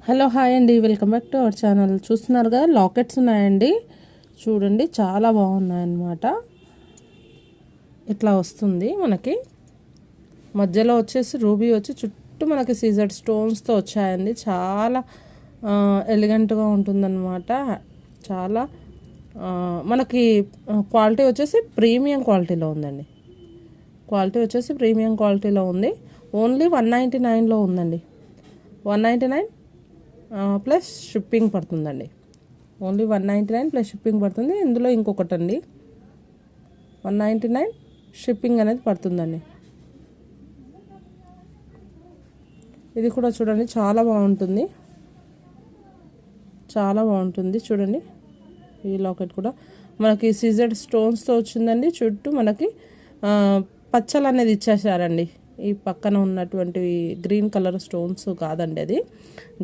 Hello hi అండి, welcome back to our channel. చూస్తున్నారు కదా, లాకెట్స్ ఉన్నాయండి. చూడండి, చాలా బాగున్నాయన్నమాట. ఇట్లా వస్తుంది మనకి. మధ్యలో వచ్చేసి రూబీ వచ్చి చుట్టూ మనకి సీజర్ స్టోన్స్తో వచ్చాయండి. చాలా ఎలిగెంట్గా ఉంటుందన్నమాట. చాలా మనకి క్వాలిటీ వచ్చేసి ప్రీమియం క్వాలిటీలో ఉందండి. క్వాలిటీ వచ్చేసి ప్రీమియం క్వాలిటీలో ఉంది. ఓన్లీ 199లో ఉందండి. 199 ప్లస్ షిప్పింగ్ పడుతుందండి. ఓన్లీ 199 ప్లస్ షిప్పింగ్ పడుతుంది. ఇందులో ఇంకొకటి అండి, 199 షిప్పింగ్ అనేది పడుతుందండి. ఇది కూడా చూడండి, చాలా బాగుంటుంది. చాలా బాగుంటుంది చూడండి. ఈ లాకెట్ కూడా మనకి సీజెడ్ స్టోన్స్తో వచ్చిందండి. చుట్టూ మనకి పచ్చలు అనేది ఇచ్చేసారండి. ఈ పక్కన ఉన్నటువంటి గ్రీన్ కలర్ స్టోన్స్ కాదండి, అది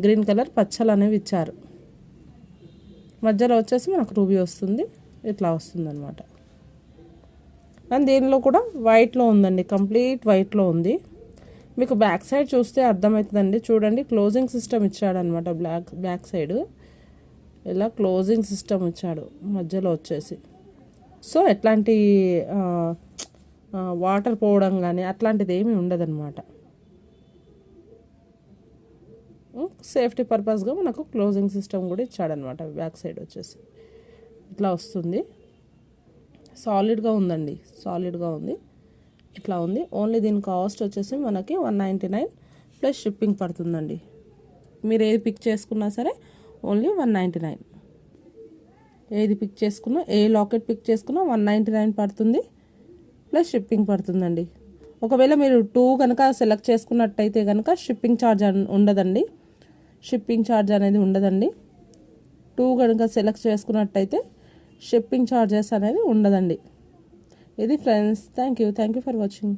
గ్రీన్ కలర్ పచ్చలు అనేవి ఇచ్చారు. మధ్యలో వచ్చేసి మనకు రూబీ వస్తుంది. ఇట్లా వస్తుంది అనమాట. అండ్ దీనిలో కూడా వైట్లో ఉందండి, కంప్లీట్ వైట్లో ఉంది. మీకు బ్యాక్ సైడ్ చూస్తే అర్థమవుతుందండి. చూడండి, క్లోజింగ్ సిస్టమ్ ఇచ్చాడనమాట. బ్యాక్ సైడ్ ఇలా క్లోజింగ్ సిస్టమ్ ఇచ్చాడు మధ్యలో వచ్చేసి. సో ఎట్లాంటి వాటర్ పోవడం కానీ అట్లాంటిది ఏమీ ఉండదన్నమాట. సేఫ్టీ పర్పస్గా మనకు క్లోజింగ్ సిస్టమ్ కూడా ఇచ్చాడనమాట. బ్యాక్ సైడ్ వచ్చేసి ఇట్లా వస్తుంది. సాలిడ్గా ఉందండి, సాలిడ్గా ఉంది. ఇట్లా ఉంది. ఓన్లీ దీని కాస్ట్ వచ్చేసి మనకి 199 ప్లస్ షిప్పింగ్ పడుతుందండి. మీరు ఏది పిక్ చేసుకున్నా సరే ఓన్లీ 199. ఏది పిక్ చేసుకున్నా, ఏ లాకెట్ పిక్ చేసుకున్నా 199 పడుతుంది ప్లస్ షిప్పింగ్ పడుతుందండి. ఒకవేళ మీరు 2 కనుక సెలెక్ట్ చేసుకున్నట్టయితే కనుక షిప్పింగ్ ఛార్జ్ ఉండదండి. షిప్పింగ్ ఛార్జ్ అనేది ఉండదండి. 2 కనుక సెలెక్ట్ చేసుకున్నట్టయితే షిప్పింగ్ ఛార్జెస్ అనేది ఉండదండి. ఇది friends, thank you for watching.